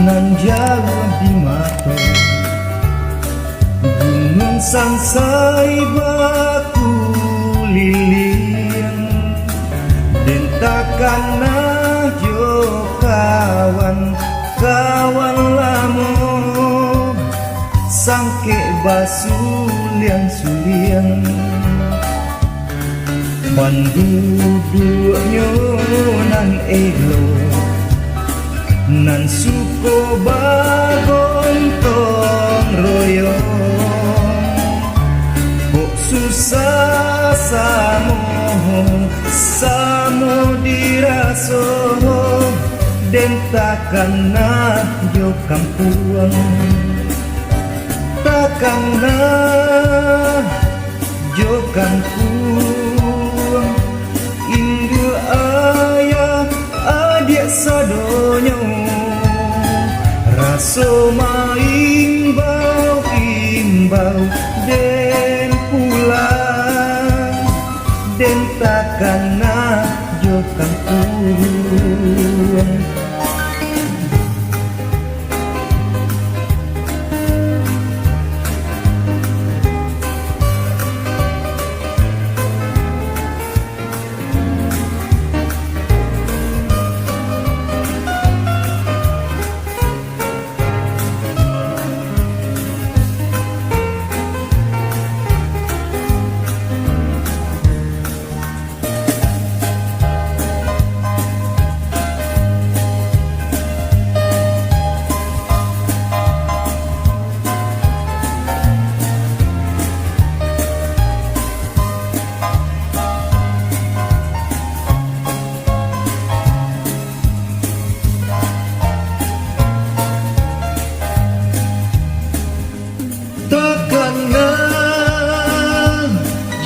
nan jauh di mata, gunung sangsai baku lilin, dentakan najo kawan kawan lamo, sangke basulian-sulian, manduduknya nan elo, nan suko bagontong royong, kok susah samo diraso, den takkan jo kampuang, takkan jo kampuang, indu ayah adik sadonyo, raso maimbau imbau den pulang, den takkan jo kampuang.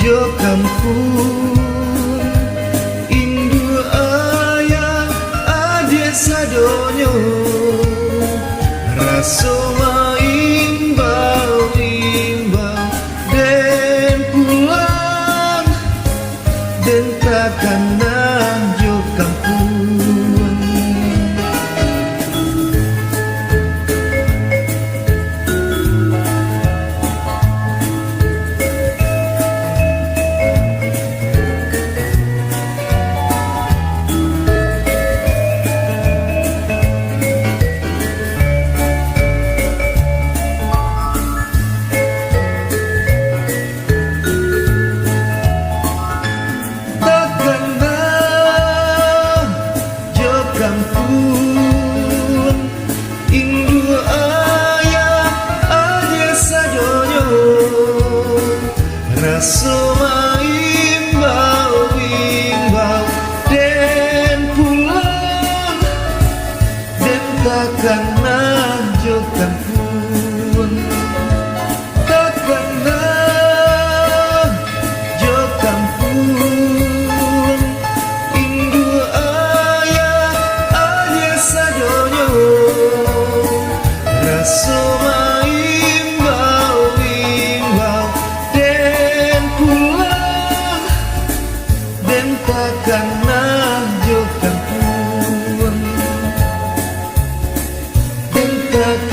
Jo kampung, indu ayah adik sadonyo, raso maimbau imbau den pulang, den takkan jo kampung. Kampung, indu ayah adik sadonyo, raso maimbau imbau den pulang, den takkan jo kampung, takkan jo kampung, indu raso maimbau imbau den pulang, den takkan jo kampung, den takkan